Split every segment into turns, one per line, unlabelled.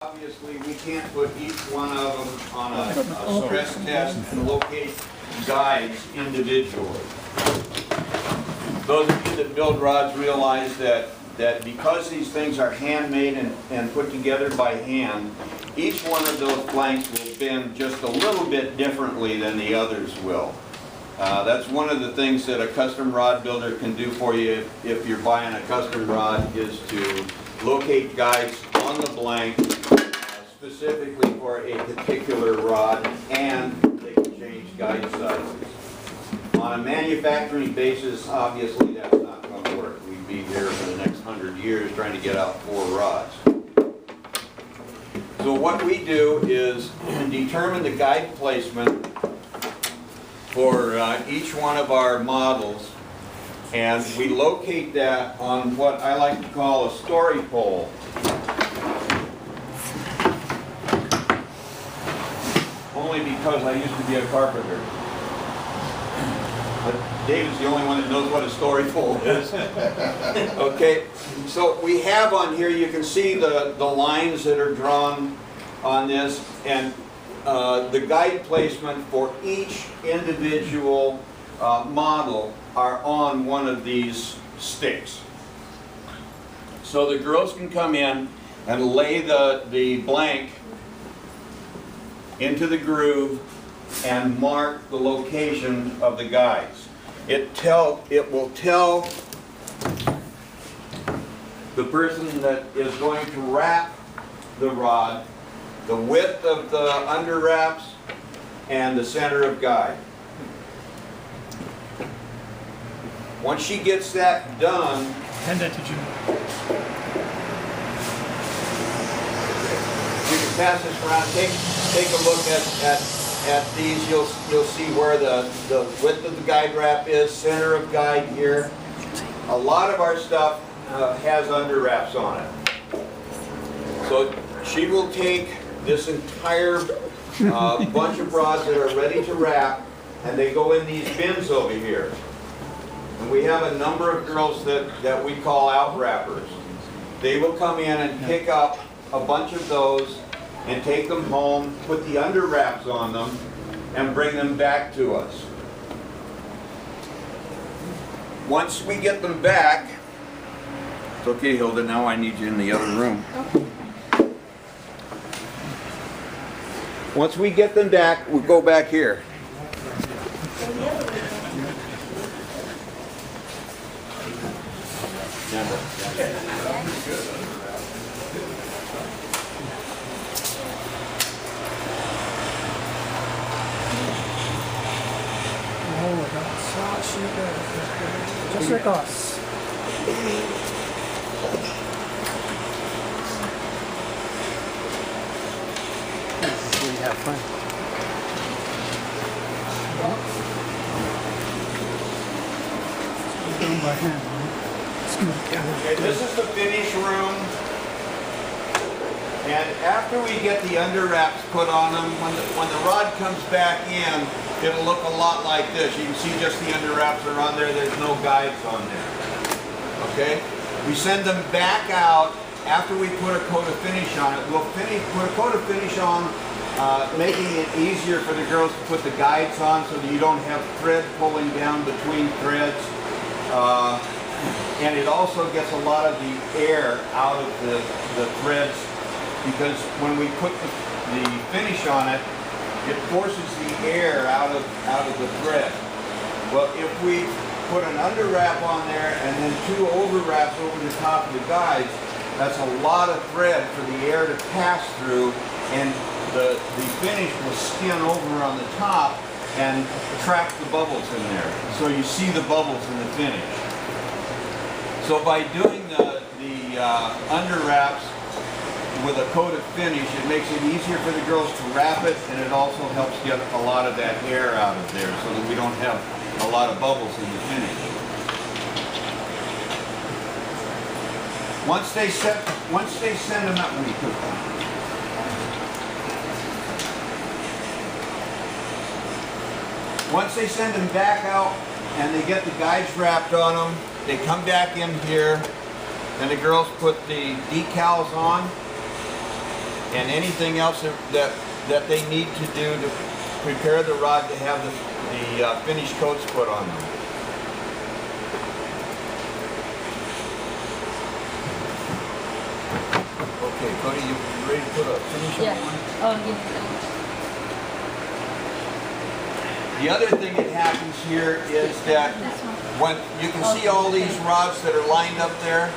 Obviously, we can't put each one of them on a stress test and locate guides individually. Those of you that build rods realize that because these things are handmade and put together by hand, each one of those blanks will bend just a little bit differently than the others will. That's one of the things that a custom rod builder can do for you if you're buying a custom rod, is to locate guides on the blank specifically for a particular rod, and they can change guide sizes. On a manufacturing basis, obviously that's not going to work. We'd be here for the next 100 years trying to get out 4 rods. So what we do is determine the guide placement for each one of our models, and we locate that on what I like to call a story pole. Only because I used to be a carpenter. But David's the only one that knows what a story pole is. Okay, so we have on here, you can see the lines that are drawn on this, and the guide placement for each individual model are on one of these sticks. So the girls can come in and lay the blank into the groove and mark the location of the guides. It will tell the person that is going to wrap the rod the width of the under wraps and the center of guide. Once she gets that done,
hand that to Jim.
You can pass this around. Take a look at these. You'll see where the width of the guide wrap is, center of guide here. A lot of our stuff has under wraps on it. So she will take this entire bunch of rods that are ready to wrap, and they go in these bins over here. And we have a number of girls that we call out wrappers. They will come in and pick up a bunch of those and take them home, put the under wraps on them, and bring them back to us. Once we get them back, it's okay, Hilda, now I need you in the other room. Once we get them back, we'll go back here.
Just like us. We have fun. Done by hand, right?
Okay, this is the finish room. And after we get the under wraps put on them, when the rod comes back in, it'll look a lot like this. You can see just the under wraps are on there. There's no guides on there. Okay? We send them back out after we put a coat of finish on it. We'll put a coat of finish on, making it easier for the girls to put the guides on so that you don't have thread pulling down between threads. And it also gets a lot of the air out of the threads, because when we put the finish on it, it forces the air out of the thread. Well, if we put an under wrap on there and then 2 over wraps over the top of the guides, that's a lot of thread for the air to pass through, and the finish will skin over on the top and trap the bubbles in there. So you see the bubbles in the finish. So by doing the under wraps with a coat of finish, it makes it easier for the girls to wrap it, and it also helps get a lot of that air out of there so that we don't have a lot of bubbles in the finish. Once they send them up, once they send them back out and they get the guides wrapped on them, they come back in here, and the girls put the decals on. and anything else that they need to do to prepare the rod to have the finished coats put on them. Okay, Cody, you ready to put a finish on one?
Oh, yeah.
The other thing that happens here is that when you can see all these rods that are lined up there,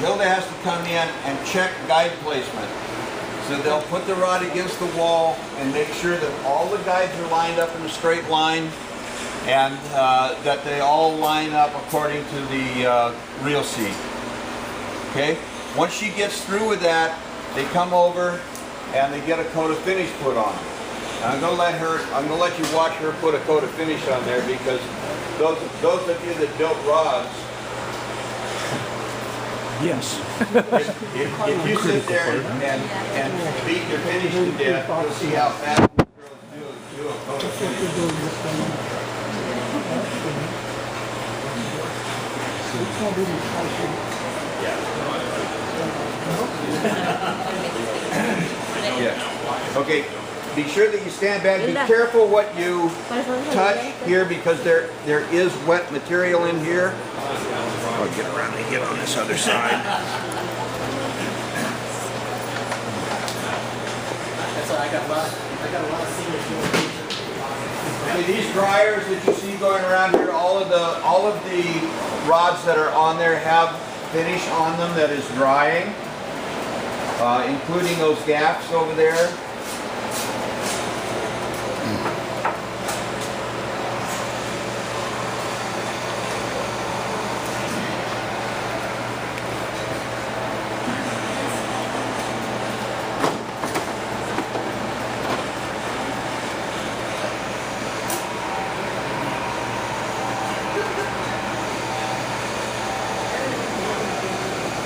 Hilda has to come in and check guide placement. So they'll put the rod against the wall and make sure that all the guides are lined up in a straight line and that they all line up according to the reel seat. Okay? Once she gets through with that, they come over and they get a coat of finish put on. And I'm gonna let you watch her put a coat of finish on there, because those of you that built rods,
Yes.
if you sit there and beat your finish to death, you'll see how fast the girls do a coat of finish. Yeah. Okay. Be sure that you stand back. Be careful what you touch here, because there is wet material in here. I'll get around and get on this other side.
That's why I got a lot of seniors doing.
Okay, these dryers that you see going around here, all of the rods that are on there have finish on them that is drying, including those gaps over there.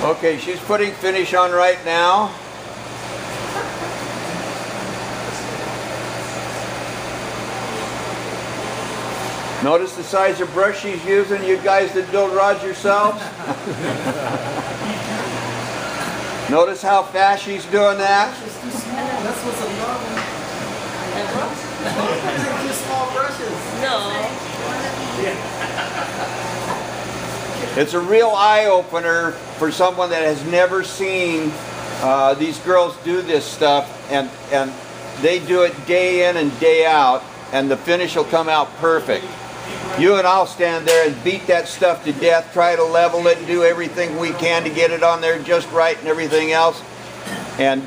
Okay, she's putting finish on right now. Notice the size of brush she's using, you guys that build rods yourselves. Notice how fast she's doing that.
It's too small. That's what's a problem. They're too small brushes.
No.
It's a real eye-opener for someone that has never seen these girls do this stuff, and they do it day in and day out, and the finish will come out perfect. You and I'll stand there and beat that stuff to death, try to level it, and do everything we can to get it on there just right and everything else. And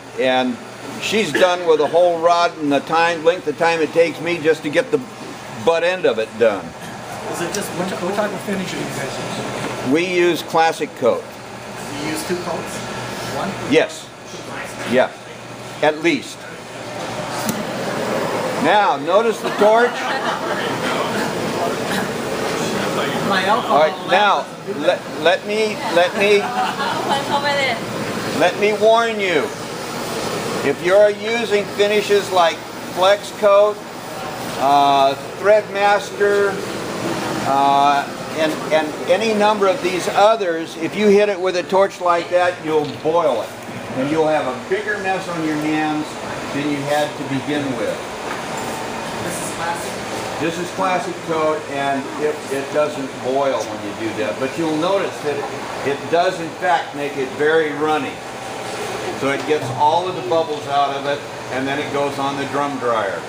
she's done with a whole rod in the length of time it takes me just to get the butt end of it done.
Is it just
What type of finish do you guys use?
We use classic coat.
You use 2 coats? One?
Yes. Yeah. At least. Now, notice the torch.
My alcohol.
All right. Now, let me warn you. If you're using finishes like Flex Coat, Threadmaster, and any number of these others, if you hit it with a torch like that, you'll boil it. And you'll have a bigger mess on your hands than you had to begin with.
This is classic.
This is classic coat, and it doesn't boil when you do that. But you'll notice that it does in fact make it very runny. So it gets all of the bubbles out of it, and then it goes on the drum dryer.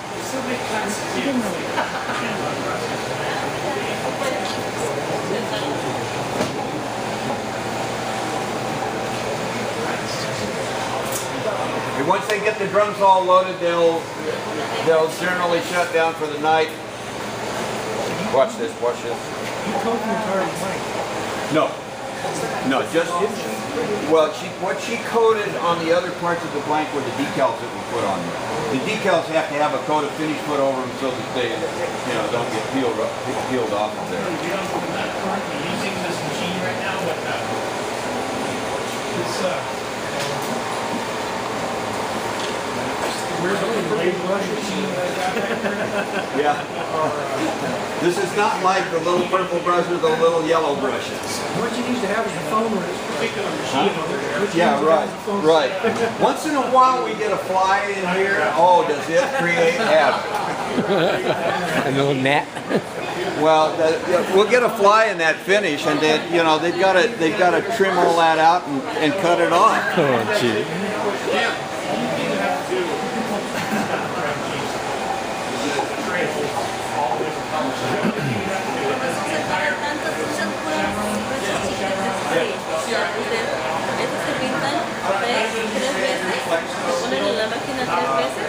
And once they get the drums all loaded, they'll generally shut down for the night. Watch this, watch this.
You coat the entire blank.
No, just, well, what she coated on the other parts of the blank were the decals that we put on there. The decals have to have a coat of finish put over them so that they, don't get peeled off of there.
You're using this machine right now with
Yeah. This is not like the little purple brush or the little yellow brushes.
What you need to have is a phone with
Yeah, right. Once in a while we get a fly in here. Oh, does it create havoc?
A little net.
Well, we'll get a fly in that finish, and then they've got to trim all that out and cut it off.
Oh, gee.
Estos se pintan 3 veces, se ponen en la máquina 3 veces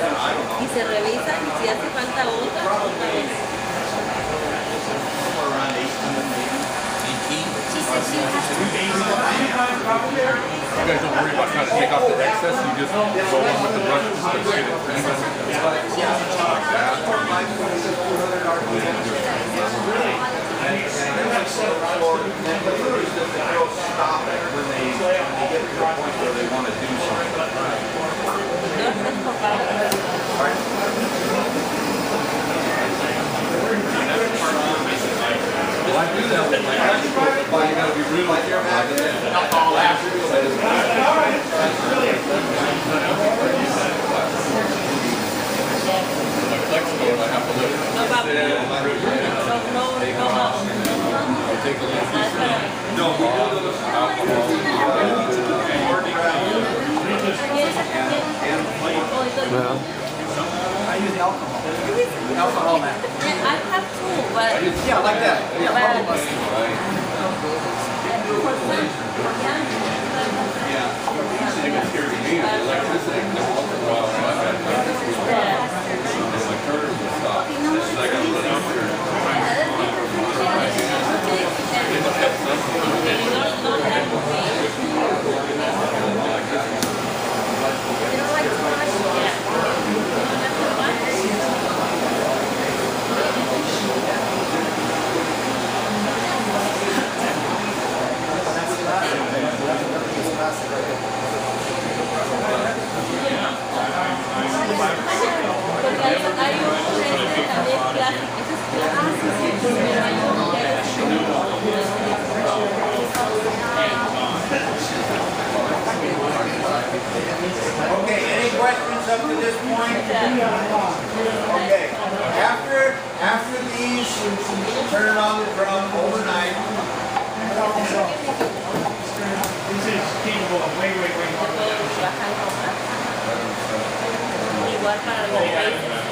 y se revisan y si hace falta otra vez.
You guys don't worry about trying to take off the excess, you just go in with the brushes to get it even. Like that.
Stop it when they get to the point where they want to do
Well, I do that with my actual, but you gotta be really careful. Not all flexible, I have to look. Take a little piece of
Well,
I use alcohol. Alcohol now.
I have two, but
Yeah, like that. Yeah,
But-
both of us.
electricity, once in a while, I've had practice with and my turner will stop. This is like a little out there.
Okay, any questions up to this point? Okay, after these, turn it on the drum overnight.
This is capable of way more.
igual para los países.